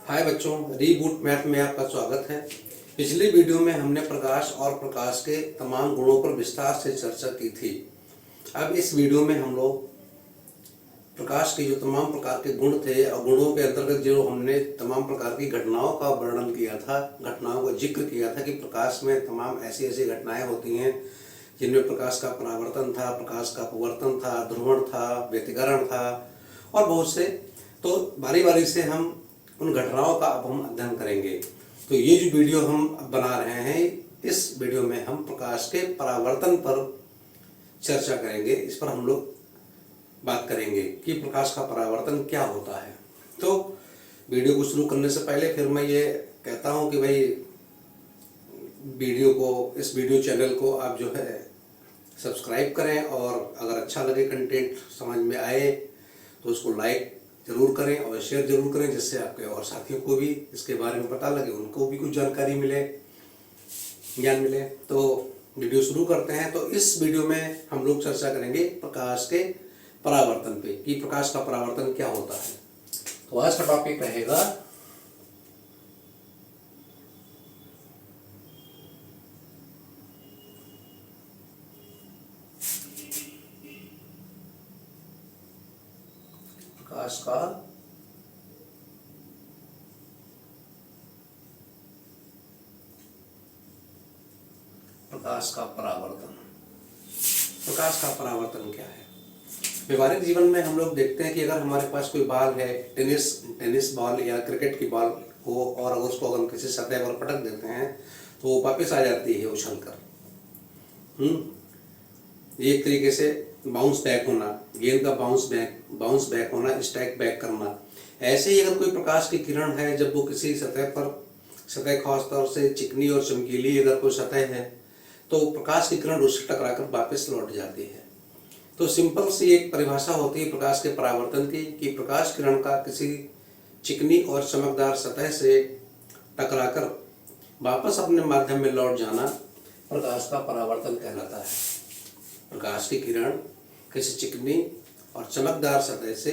हाय बच्चों, reboot math में आपका स्वागत है। पिछली वीडियो में हमने प्रकाश और प्रकाश के तमाम गुणों पर विस्तार से चर्चा की थी। अब इस वीडियो में हम लोग प्रकाश के जो तमाम प्रकार के गुण थे और गुणों के अंतर्गत जो हमने तमाम प्रकार की घटनाओं का वर्णन किया था, घटनाओं का जिक्र किया था कि प्रकाश में तमाम ऐसी ऐसी घटनाएं होती हैं जिनमें प्रकाश का परावर्तन था, प्रकाश का अपवर्तन था, ध्रुवण था, व्यतिकरण था और बहुत से। तो बारी बारी से हम उन घटनाओं का अब हम अध्ययन करेंगे। तो ये जो वीडियो हम बना रहे हैं, इस वीडियो में हम प्रकाश के परावर्तन पर चर्चा करेंगे। इस पर हम लोग बात करेंगे कि प्रकाश का परावर्तन क्या होता है। तो वीडियो को शुरू करने से पहले फिर मैं ये कहता हूँ कि भाई इस वीडियो चैनल को आप जो है सब्सक्राइब करें और अगर अच्छा लगे, कंटेंट समझ में आए तो उसको लाइक जरूर करें और शेयर जरूर करें, जिससे आपके और साथियों को भी इसके बारे में पता लगे, उनको भी कुछ जानकारी मिले, ज्ञान मिले। तो वीडियो शुरू करते हैं। तो इस वीडियो में हम लोग चर्चा करेंगे प्रकाश के परावर्तन पे कि प्रकाश का परावर्तन क्या होता है। तो आज का टॉपिक रहेगा प्रकाश का परावर्तन। प्रकाश का परावर्तन क्या है? व्यवहारिक जीवन में हम लोग देखते हैं कि अगर हमारे पास कोई बॉल है, टेनिस बॉल या क्रिकेट की बॉल हो, और अगर उसको अगर किसी सतह पर पटक देते हैं तो वो वापस आ जाती है उछल कर। ये एक तरीके से बाउंस बैक होना, गेंद का बाउंस बैक होना, स्ट्राइक बैक करना। ऐसे ही अगर कोई प्रकाश की किरण है, जब वो किसी सतह खास तौर से चिकनी और चमकीली अगर कोई सतह है तो प्रकाश की किरण उससे टकराकर वापस लौट जाती है। तो सिंपल सी एक परिभाषा होती है प्रकाश के परावर्तन की कि प्रकाश किरण का किसी चिकनी और चमकदार सतह से टकराकर वापस अपने माध्यम में लौट जाना प्रकाश का परावर्तन कहलाता है। प्रकाश की किरण किसी चिकनी और चमकदार सतह से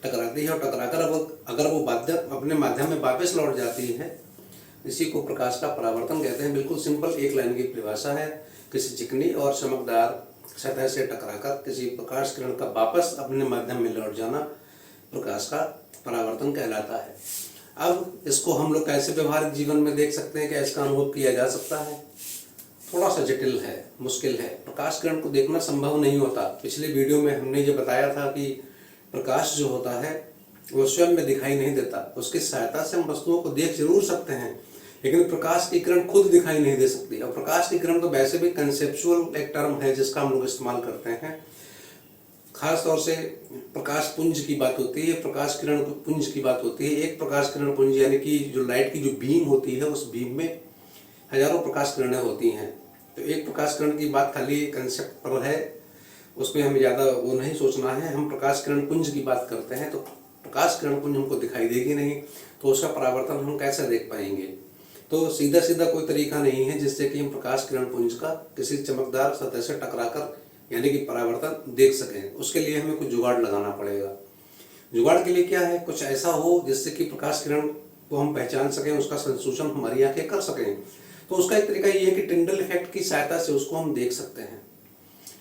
टकराती है और टकराकर अगर वो अपने माध्यम में वापस लौट जाती है, इसी को प्रकाश का परावर्तन कहते हैं। बिल्कुल सिंपल एक लाइन की परिभाषा है। किसी चिकनी और चमकदार सतह से टकराकर किसी प्रकाश किरण का वापस अपने माध्यम में लौट जाना प्रकाश का परावर्तन कहलाता है। अब इसको हम लोग कैसे व्यवहारिक जीवन में देख सकते हैं, क्या इसका अनुभव किया जा सकता है? थोड़ा सा जटिल है, मुश्किल है। प्रकाश किरण को देखना संभव नहीं होता। पिछले वीडियो में हमने ये बताया था कि प्रकाश जो होता है वो स्वयं में दिखाई नहीं देता। उसकी सहायता से हम वस्तुओं को देख जरूर सकते हैं, लेकिन प्रकाश की किरण खुद दिखाई नहीं दे सकती। और प्रकाश की किरण तो वैसे भी कंसेप्चुअल एक टर्म है जिसका हम लोग इस्तेमाल करते हैं। खास तौर से प्रकाश पुंज की बात होती है, प्रकाश किरण पुंज की बात होती है। एक प्रकाश किरण पुंज यानी कि जो लाइट की जो बीम होती है, उस बीम में हजारों प्रकाश किरणें होती हैं। तो एक प्रकाश किरण की बात खाली कंसेप्ट पर है, उसमें हमें ज़्यादा वो नहीं सोचना है। हम प्रकाश किरण पुंज की बात करते हैं तो प्रकाश किरण पुंज हमको दिखाई देगी नहीं, तो उसका परावर्तन हम कैसे देख पाएंगे? तो सीधा सीधा कोई तरीका नहीं है जिससे कि हम प्रकाश किरण पुंज का किसी चमकदार सतह से टकराकर यानी कि परावर्तन देख सकें। उसके लिए हमें कुछ जुगाड़ लगाना पड़ेगा। जुगाड़ के लिए क्या है? कुछ ऐसा हो जिससे कि प्रकाश किरण को हम पहचान सकें, उसका संसूचन हमारी आंखें कर सकें। तो उसका एक तरीका ये है कि टिंडल इफेक्ट की सहायता से उसको हम देख सकते हैं।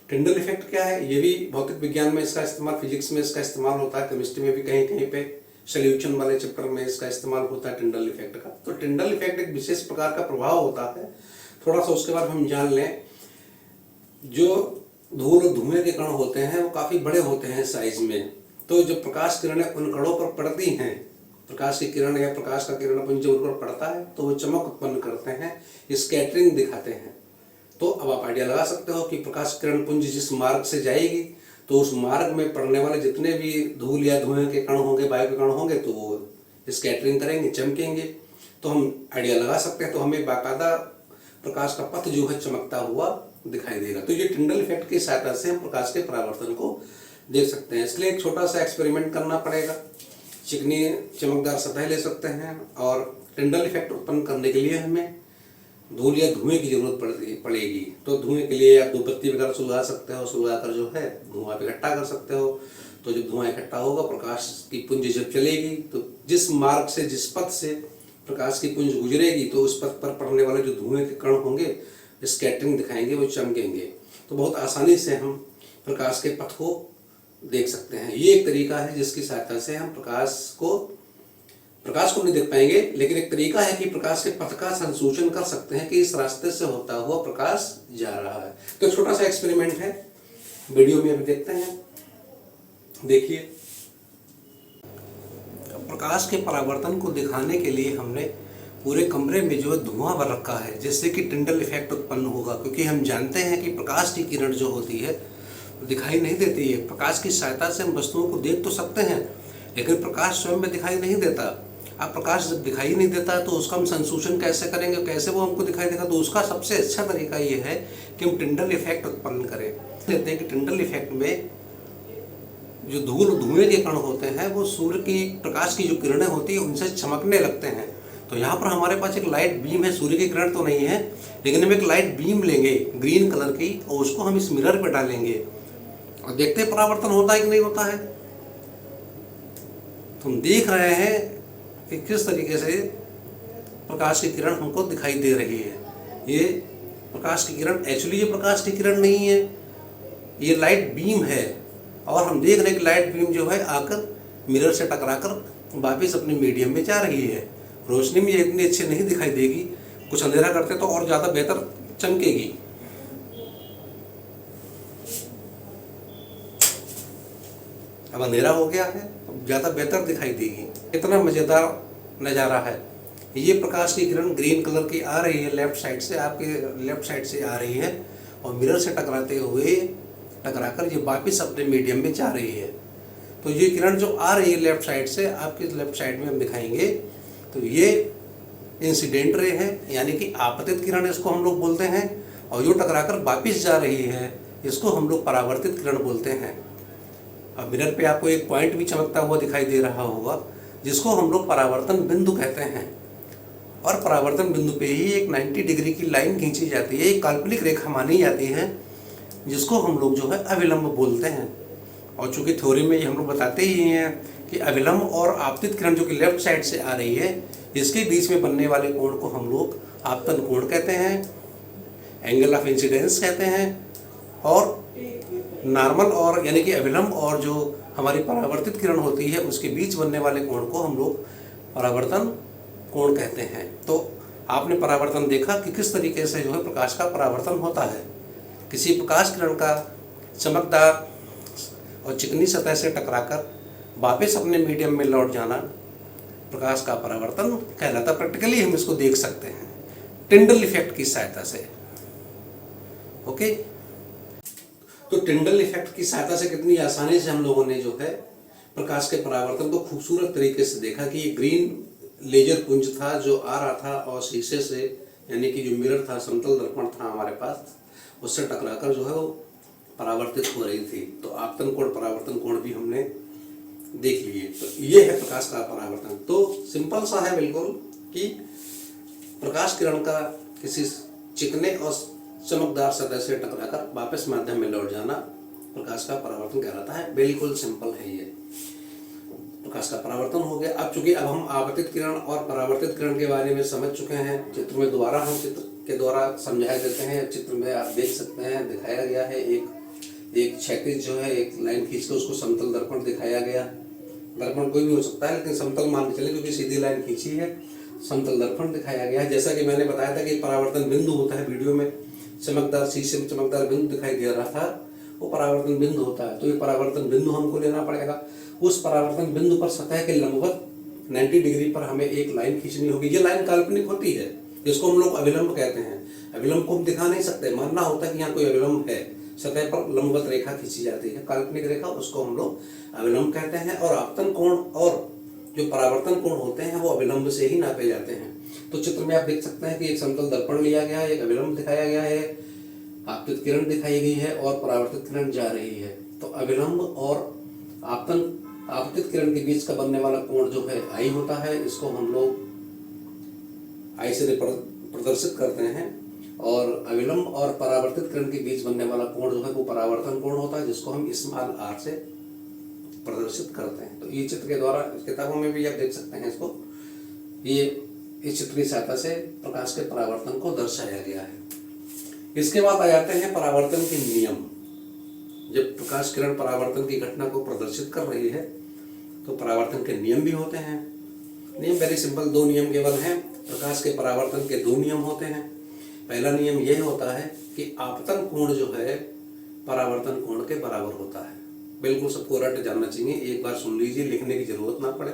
टिंडल इफेक्ट क्या है? ये भी भौतिक विज्ञान में इसका इस्तेमाल, फिजिक्स में इसका इस्तेमाल होता है, केमिस्ट्री में भी कहीं कहीं पे सॉल्यूशन वाले चैप्टर में इसका इस्तेमाल होता है टिंडल इफेक्ट का। तो टिंडल इफेक्ट एक विशेष प्रकार का प्रभाव होता है। थोड़ा सा उसके बाद हम जान लें। जो धूल और धुएं के कण होते हैं वो काफी बड़े होते हैं साइज में। तो जब प्रकाश किरणें उन कणों पर पड़ती हैं, प्रकाश की किरण या प्रकाश का किरण पुंज उन पर पड़ता है तो वो चमक उत्पन्न करते हैं, स्कैटरिंग दिखाते हैं। तो अब आप आइडिया लगा सकते हो कि प्रकाश किरण पुंज जिस मार्ग से जाएगी तो उस मार्ग में पड़ने वाले जितने भी धूल या धुएं के कण होंगे, वायु के कण होंगे, तो वो स्कैटरिंग करेंगे, चमकेंगे। तो हम आइडिया लगा सकते हैं। तो हमें बाकायदा प्रकाश का पथ जो है चमकता हुआ दिखाई देगा। तो ये टिंडल इफेक्ट की सहायता से हम प्रकाश के परावर्तन को देख सकते हैं। इसलिए एक छोटा सा एक्सपेरिमेंट करना पड़ेगा। चिकनी चमकदार सतह ले सकते हैं और टिंडल इफेक्ट उत्पन्न करने के लिए हमें धूल या धुएं की जरूरत पड़ेगी। तो धुएं के लिए आप धूपबत्ती वगैरह सुलगा सकते हो, सुलगा कर जो है धुआं इकट्ठा कर सकते हो। तो जब धुआं इकट्ठा होगा, प्रकाश की पुंज जब चलेगी तो जिस मार्ग से, जिस पथ से प्रकाश की पुंज गुजरेगी, तो उस पथ पर पड़ने वाले जो धुएं के कण होंगे स्कैटरिंग दिखाएंगे, वो चमकेंगे। तो बहुत आसानी से हम प्रकाश के पथ को देख सकते हैं। ये एक तरीका है जिसकी सहायता से हम प्रकाश को नहीं देख पाएंगे, लेकिन एक तरीका है कि प्रकाश के पथ का संसूचन कर सकते हैं कि इस रास्ते से होता हुआ प्रकाश जा रहा है। तो छोटा सा एक्सपेरिमेंट है, वीडियो में अभी देखते हैं। देखिए, प्रकाश के परावर्तन को दिखाने के लिए हमने पूरे कमरे में जो है धुआं भर रखा है, जिससे कि टिंडल इफेक्ट उत्पन्न होगा। क्योंकि हम जानते हैं कि प्रकाश की किरण जो होती है दिखाई नहीं देती है। प्रकाश की सहायता से हम वस्तुओं को देख तो सकते हैं, लेकिन प्रकाश स्वयं में दिखाई नहीं देता। अब प्रकाश जब दिखाई नहीं देता तो उसका हम संसूचन कैसे करेंगे, कैसे वो हमको दिखाई देगा? तो उसका सबसे अच्छा तरीका ये है कि हम टिंडल इफेक्ट उत्पन्न करें। कहते हैं कि टिंडल इफेक्ट में जो धुएं के कण होते हैं वो सूर्य की प्रकाश की जो किरणें होती है उनसे चमकने लगते हैं। तो यहाँ पर हमारे पास एक लाइट बीम है, सूर्य की किरण तो नहीं है, लेकिन हम एक लाइट बीम लेंगे ग्रीन कलर की, और उसको हम इस मिरर पे डालेंगे और देखते हैं परावर्तन होता है कि नहीं होता है। तो हम देख रहे हैं कि किस तरीके से प्रकाश की किरण हमको दिखाई दे रही है। ये प्रकाश की किरण, एक्चुअली ये प्रकाश की किरण नहीं है, ये लाइट बीम है। और हम देख रहे हैं कि लाइट बीम जो है आकर मिरर से टकराकर वापस अपने मीडियम में जा रही है। रोशनी में ये इतनी अच्छी नहीं दिखाई देगी, कुछ अंधेरा करते तो और ज़्यादा बेहतर चमकेगी। अब अंधेरा हो गया है, अब ज़्यादा बेहतर दिखाई देगी। इतना मज़ेदार नज़ारा है। ये प्रकाश की किरण ग्रीन कलर की आ रही है, लेफ्ट साइड से, आपके लेफ्ट साइड से आ रही है और मिरर से टकराकर ये वापस अपने मीडियम में जा रही है। तो ये किरण जो आ रही है लेफ्ट साइड से, आपके लेफ्ट साइड में हम दिखाएंगे, तो ये इंसिडेंट रे है, यानी कि आपतित किरण इसको हम लोग बोलते हैं। और जो टकराकर वापस जा रही है इसको हम लोग परावर्तित किरण बोलते हैं। अब मिरर पे आपको एक पॉइंट भी चमकता हुआ दिखाई दे रहा होगा, जिसको हम लोग परावर्तन बिंदु कहते हैं। और परावर्तन बिंदु पे ही एक 90 डिग्री की लाइन खींची जाती है, एक काल्पनिक रेखा मानी जाती है, जिसको हम लोग जो है अविलंब बोलते हैं। और चूंकि थ्योरी में ये हम लोग बताते ही हैं कि अविलंब और आपतित किरण जो कि लेफ्ट साइड से आ रही है, इसके बीच में बनने वाले कोण को हम लोग आपतन कोण कहते हैं, एंगल ऑफ इंसिडेंस कहते हैं। और नॉर्मल और यानी कि अविलंब और जो हमारी परावर्तित किरण होती है उसके बीच बनने वाले कोण को हम लोग परावर्तन कोण कहते हैं। तो आपने परावर्तन देखा कि किस तरीके से जो है प्रकाश का परावर्तन होता है। किसी प्रकाश किरण का चमकदार और चिकनी सतह से टकराकर वापस अपने मीडियम में लौट जाना प्रकाश का परावर्तन कहलाता। प्रैक्टिकली हम इसको देख सकते हैं टिंडल इफेक्ट की सहायता से। ओके, तो टिंडल इफेक्ट की सहायता से कितनी आसानी से हम लोगों ने जो है प्रकाश के परावर्तन को खूबसूरत तरीके से देखा कि ये ग्रीन लेजर पुंज था जो आ रहा था और शीशे से, यानी कि जो मिरर था, समतल दर्पण था हमारे पास, उससे टकराकर जो है वो परावर्तित हो रही थी। तो आपतन कोण, परावर्तन कोण भी हमने देख लिए। तो ये है प्रकाश का परावर्तन। तो सिंपल सा है बिल्कुल कि प्रकाश किरण का किसी चिकने और चमकदार सतह से टकराकर वापस माध्यम में लौट जाना प्रकाश का परावर्तन कहलाता है। बिल्कुल सिंपल है ये। प्रकाश का परावर्तन हो गया। अब चूंकि अब हम आपतित किरण और परावर्तित किरण के बारे में समझ चुके हैं, चित्र में दोबारा हम चित्र के द्वारा समझाए देते हैं। चित्र में आप देख सकते हैं दिखाया गया है एक क्षैतिज जो है एक लाइन खींच के उसको समतल दर्पण दिखाया गया। दर्पण कोई भी हो सकता है, लेकिन समतल मान के चले क्योंकि सीधी लाइन खींची है, समतल दर्पण दिखाया गया है। जैसा कि मैंने बताया था कि परावर्तन बिंदु होता है, वीडियो में चमकदार शीशे में चमकदार बिंदु दिखाई दे रहा था, वो परावर्तन बिंदु होता है। तो ये परावर्तन बिंदु हमको लेना पड़ेगा। उस परावर्तन बिंदु पर सतह के लंबवत 90 डिग्री पर हमें एक लाइन खींचनी होगी। ये लाइन काल्पनिक होती है, जिसको हम लोग अविलंब कहते हैं। अविलंब को हम दिखा नहीं सकते, मानना होता है कि यहाँ कोई अविलंब है, सतह पर लंबवत रेखा खींची जाती है, काल्पनिक रेखा, उसको हम लोग अविलंब कहते हैं। और आपतन कोण और जो परावर्तन कोण होते हैं वो अविलंब से ही नापे जाते हैं। तो चित्र में आप देख सकते हैं कि एक समतल दर्पण लिया गया है, एक अविलंब दिखाया गया है, आपतित किरण दिखाई गई है और परावर्तित किरण जा रही है। तो अविलंब और आपतित किरण के बीच का बनने वाला कोण जो है आई होता है, इसको हम लोग आई से प्रदर्शित करते हैं। और अविलंब और परावर्तित किरण के बीच बनने वाला कोण जो है वो परावर्तन कोण होता है, जिसको हम स्मॉल r से प्रदर्शित करते हैं। तो ये चित्र के द्वारा किताबों में भी आप देख सकते हैं इसको, ये इस चित्र की सहायता से प्रकाश के परावर्तन को दर्शाया गया है। इसके बाद आ जाते हैं परावर्तन के नियम। जब प्रकाश किरण परावर्तन की घटना को प्रदर्शित कर रही है तो परावर्तन के नियम भी होते हैं। नियम वेरी सिंपल, 2 नियम केवल हैं। प्रकाश के परावर्तन के 2 नियम होते हैं। पहला नियम यह होता है कि आपतन कोण जो है परावर्तन कोण के बराबर होता है। बिल्कुल सबको रट जानना चाहिए, एक बार सुन लीजिए, लिखने की जरूरत ना पड़े।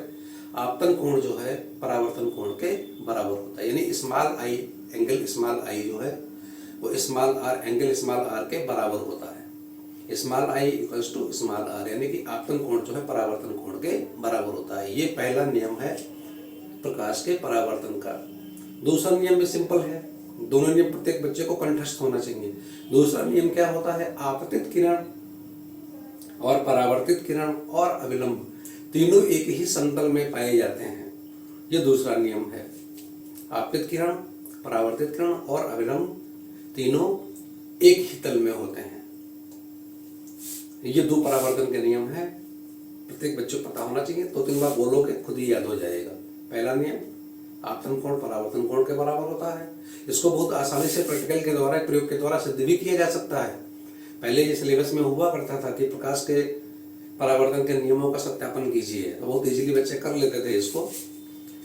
आपतन कोण जो है परावर्तन कोण के बराबर होता है, यानी small I angle small I जो है वो small R angle small R के बराबर होता है। Small I equals to small R, यानी कि आपतन कोण जो है परावर्तन कोण के बराबर होता है। ये पहला नियम है प्रकाश के परावर्तन का। दूसरा नियम भी सिंपल है, दोनों नियम प्रत्येक बच्चे को कंठस्थ होना चाहिए। दूसरा नियम क्या होता है, आपतित किरण और परावर्तित किरण और अविलंब तीनों एक ही समतल में पाए जाते हैं। ये दूसरा नियम है। आपतित किरण, परावर्तित किरण और अविलंब तीनों एक ही तल में होते हैं। ये 2 परावर्तन के नियम है, प्रत्येक बच्चे को पता होना चाहिए। 2-3 बार बोलोगे खुद ही याद हो जाएगा। पहला नियम आपतन कोण परावर्तन कोण के बराबर होता है। इसको बहुत आसानी से प्रैक्टिकल के द्वारा, प्रयोग के द्वारा सिद्ध भी किया जा सकता है। पहले ये सिलेबस में हुआ करता था कि प्रकाश के परावर्तन के नियमों का सत्यापन कीजिए, तो बहुत इजीली बच्चे कर लेते थे। इसको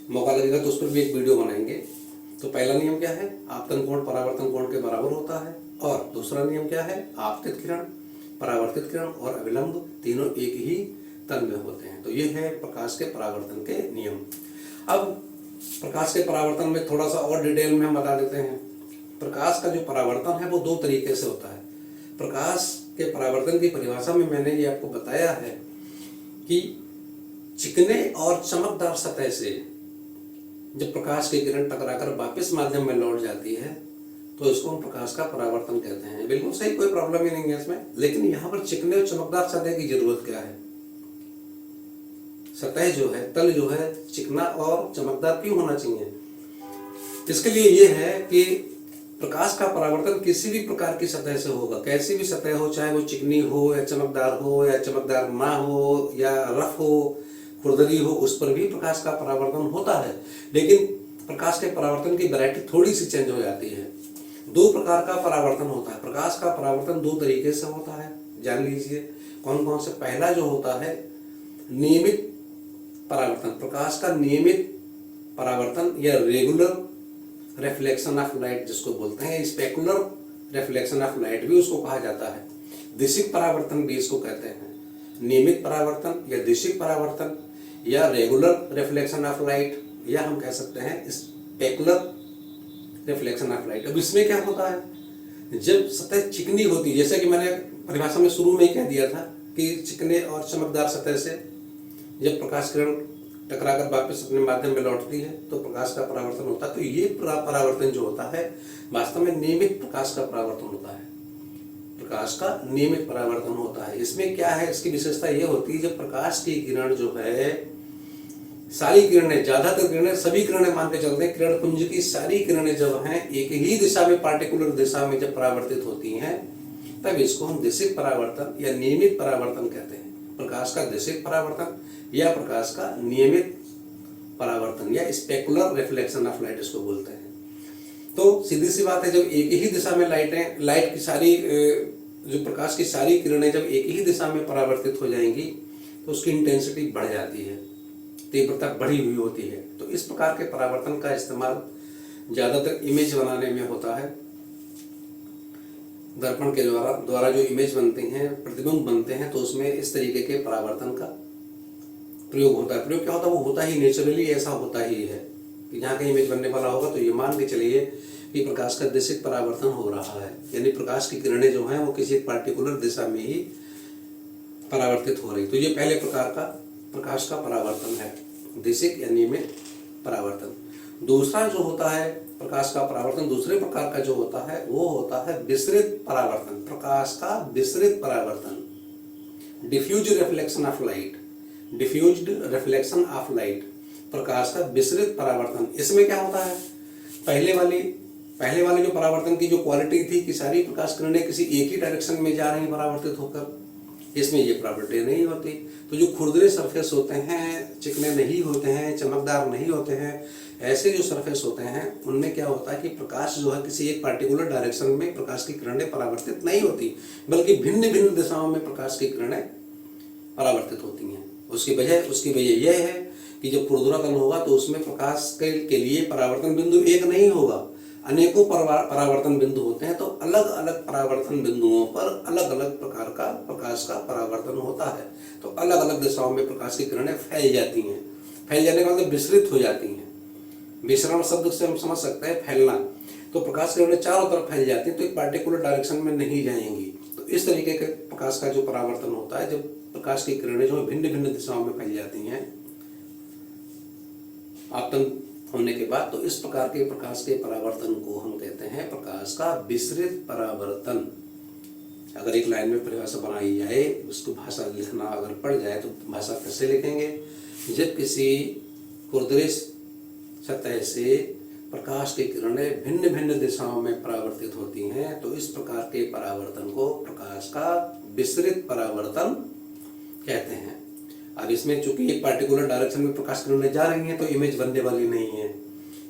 मौका लगेगा तो उस पर भी एक वीडियो बनाएंगे। तो पहला नियम क्या है, आपतन कोण परावर्तन कोण के बराबर होता है। और दूसरा नियम क्या है, आपतित किरण, परावर्तित किरण और अविलंब तीनों एक ही तल में होते हैं। तो ये है प्रकाश के परावर्तन के नियम। अब प्रकाश के परावर्तन में थोड़ा सा और डिटेल में हम बता देते हैं। प्रकाश का जो परावर्तन है वो 2 तरीके से होता है। प्रकाश के परावर्तन की परिभाषा में मैंने ये आपको बताया है कि चिकने और चमकदार सतह से जब प्रकाश की किरण टकराकर वापस माध्यम में लौट जाती है तो इसको हम प्रकाश का परावर्तन कहते हैं। बिल्कुल सही, कोई प्रॉब्लम ही नहीं है इसमें। लेकिन यहाँ पर चिकने और चमकदार सतह की जरूरत क्या है? सतह जो है, तल जो है, चिकना और चमकदार क्यों होना चाहिए? इसके लिए ये है कि प्रकाश का परावर्तन किसी भी प्रकार की सतह से होगा। कैसी भी सतह हो, चाहे वो चिकनी हो या चमकदार ना हो या रफ हो, खुरदरी हो, उस पर भी प्रकाश का परावर्तन होता है। लेकिन प्रकाश के परावर्तन की वैरायटी थोड़ी सी चेंज हो जाती है। 2 प्रकार का परावर्तन होता है। प्रकाश का परावर्तन 2 तरीके से होता है, जान लीजिए कौन कौन से। पहला जो होता है नियमित परावर्तन। प्रकाश का नियमित परावर्तन या रेगुलर रिफ्लेक्शन ऑफ लाइट जिसको बोलते हैं, स्पेकुलर रिफ्लेक्शन ऑफ लाइट भी उसको कहा जाता है। दिशिक परावर्तन भी इसको कहते हैं। नियमित परावर्तन या दिशिक परावर्तन या रेगुलर रिफ्लेक्शन ऑफ लाइट, या हम कह सकते हैं स्पेकुलर रिफ्लेक्शन ऑफ लाइट। अब इसमें क्या होता है, जब सतह चिकनी होती है, जैसे कि मैंने परिभाषा में शुरू में ही कह दिया था कि चिकने और चमकदार सतह से जब प्रकाश किरण टकराकर वापस अपने माध्यम में लौटती है तो प्रकाश का परावर्तन होता है। तो ये परावर्तन जो होता है वास्तव में नियमित प्रकाश का परावर्तन होता है। प्रकाश का नियमित परावर्तन होता है। इसमें क्या है, इसकी विशेषता ये होती है जब प्रकाश की किरण जो है, सारी किरणें, ज्यादातर किरणें, सभी किरणें मान के चलते हैं, किरण पुंज की सारी किरणें जब हैं एक ही दिशा में, पार्टिकुलर दिशा में जब परावर्तित होती हैं तब इसको हम दिशिक परावर्तन या नियमित परावर्तन कहते हैं। प्रकाश का दिशिक परावर्तन या प्रकाश का नियमित परावर्तन या स्पेकुलर रिफ्लेक्शन ऑफ लाइट इसको बोलते हैं। तो सीधी सी बात है, जब एक ही दिशा में लाइट की सारी जो प्रकाश की सारी किरणें जब एक ही दिशा में परावर्तित हो जाएंगी तो उसकी इंटेंसिटी बढ़ जाती है, तीव्रता बढ़ी हुई होती है। तो इस प्रकार के परावर्तन का इस्तेमाल ज्यादातर इमेज बनाने में होता है। दर्पण के द्वारा जो इमेज बनती हैं, प्रतिबिंब बनते हैं, तो उसमें इस तरीके के परावर्तन का प्रयोग होता है। प्रयोग क्या होता है, वो होता ही नेचुरली, ऐसा होता ही है कि जहाँ कहीं इमेज बनने वाला होगा तो ये मान के चलिए कि प्रकाश का दिशिक परावर्तन हो रहा है, यानी प्रकाश की किरणें जो हैं वो किसी पार्टिकुलर दिशा में ही परावर्तित हो रही। तो ये पहले प्रकार का प्रकाश का परावर्तन है, दिशिक या नियमित परावर्तन। दूसरा जो होता है प्रकाश का परावर्तन, दूसरे प्रकार का जो होता है वो होता है विसरित परावर्तन। प्रकाश का विसरित परावर्तन, diffuse reflection of light, diffused reflection of light, प्रकाश का विसरित परावर्तन। इसमें क्या होता है, पहले वाले जो परावर्तन की जो क्वालिटी थी कि सारी प्रकाश किरणें किसी एक ही डायरेक्शन में जा रही हैं परावर्तित होकर, इसमें ये प्रॉपर्टी नहीं होती। तो जो खुरदरे सरफेस होते हैं, चिकने नहीं होते हैं, चमकदार नहीं होते हैं, ऐसे जो सरफेस होते हैं उनमें क्या होता है कि प्रकाश जो है किसी एक पार्टिकुलर डायरेक्शन में प्रकाश की किरणें परावर्तित नहीं होती, बल्कि भिन्न भिन्न दिशाओं में प्रकाश की किरणें परावर्तित होती हैं। उसकी वजह यह है कि जब खुरदरा तल होगा तो उसमें प्रकाश के लिए परावर्तन बिंदु एक नहीं होगा, अनेकों परावर्तन बिंदु होते हैं। तो अलग अलग परावर्तन बिंदुओं पर अलग अलग प्रकार का प्रकाश का परावर्तन होता है। तो अलग अलग दिशाओं में प्रकाश की किरणें फैल जाती हैं। फैल जाने का मतलब विसरित हो जाती हैं। विसरण शब्द से हम समझ सकते हैं फैलना। तो प्रकाश की किरणें चारों तरफ फैल जाती हैं, तो एक पार्टिकुलर डायरेक्शन में नहीं जाएंगी। तो इस तरीके के प्रकाश का जो परावर्तन होता है, जब प्रकाश की किरणें जो भिन्न भिन्न दिशाओं में फैल जाती हैं आपतन होने के बाद, तो इस प्रकार के प्रकाश के परावर्तन को हम कहते हैं प्रकाश का विसरित परावर्तन। अगर एक लाइन में परिभाषा बनाई जाए, उसको भाषा लिखना अगर पड़ जाए तो भाषा कैसे लिखेंगे? जब किसी खुरदरे सतह से प्रकाश की किरणें भिन्न भिन्न दिशाओं में परावर्तित होती हैं, तो इस प्रकार के परावर्तन को प्रकाश का विसरित परावर्तन कहते हैं। अब इसमें चूंकि एक पार्टिकुलर डायरेक्शन में प्रकाश किरणें जा रही हैं तो इमेज बनने वाली नहीं है।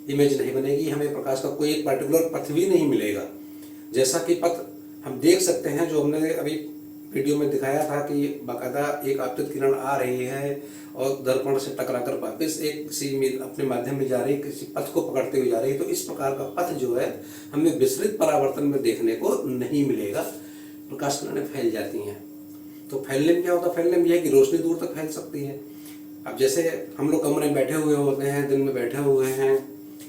इमेज नहीं बनेगी, हमें प्रकाश का कोई एक पार्टिकुलर पथ भी नहीं मिलेगा। जैसा कि पथ हम देख सकते हैं, जो हमने अभी वीडियो में दिखाया था कि बाकायदा एक आपतित किरण आ रही है और दर्पण से टकराकर वापस एक किसी अपने माध्यम में जा रही है, किसी पथ को पकड़ते हुए जा रही है। तो इस प्रकार का पथ जो है हमें विसरित परावर्तन में देखने को नहीं मिलेगा। प्रकाश किरणें फैल जाती हैं। तो फैलने में क्या होता है? फैलने में यह है कि रोशनी दूर तक फैल सकती है। अब जैसे हम लोग कमरे में बैठे हुए होते हैं, दिन में बैठे हुए हैं,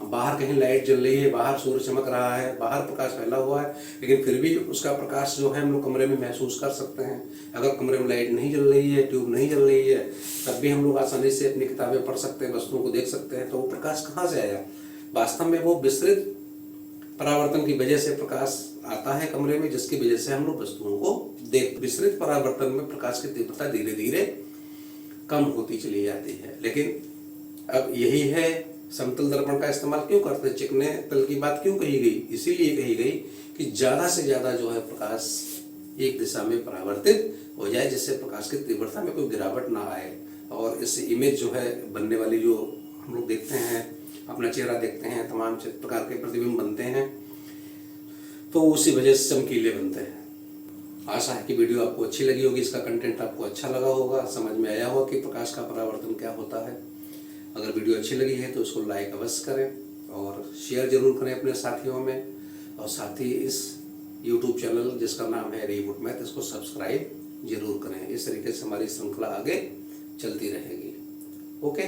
बाहर कहीं लाइट जल रही है, बाहर सूर्य चमक रहा है, बाहर प्रकाश फैला हुआ है, लेकिन फिर भी उसका प्रकाश जो है हम लोग कमरे में महसूस कर सकते हैं। अगर कमरे में लाइट नहीं जल रही है, ट्यूब नहीं जल रही है, तब भी हम लोग आसानी से अपनी किताबें पढ़ सकते हैं, वस्तुओं को देख सकते हैं। तो वो प्रकाश कहाँ से आया? वास्तव में वो विसरित परावर्तन की वजह से प्रकाश आता है कमरे में, जिसकी वजह से हम लोग वस्तुओं को देख। विसरित परावर्तन में प्रकाश की तीव्रता धीरे धीरे कम होती चली जाती है। लेकिन अब यही है, समतल दर्पण का इस्तेमाल क्यों करते हैं? चिकने तल की बात क्यों कही गई? इसीलिए कही गई कि ज्यादा से ज्यादा जो है प्रकाश एक दिशा में परावर्तित हो जाए, जिससे प्रकाश की तीव्रता में कोई गिरावट ना आए और इससे इमेज जो है बनने वाली, जो हम लोग देखते हैं, अपना चेहरा देखते हैं, तमाम प्रकार के प्रतिबिंब बनते हैं, तो उसी वजह से चमकीले बनते हैं। आशा है कि वीडियो आपको अच्छी लगी होगी, इसका कंटेंट आपको अच्छा लगा होगा, समझ में आया होगा कि प्रकाश का परावर्तन क्या होता है। अगर वीडियो अच्छी लगी है तो उसको लाइक अवश्य करें और शेयर जरूर करें अपने साथियों में, और साथ ही इस YouTube चैनल जिसका नाम है रीबूट मैथ, इसको सब्सक्राइब जरूर करें। इस तरीके से हमारी श्रृंखला आगे चलती रहेगी। ओके।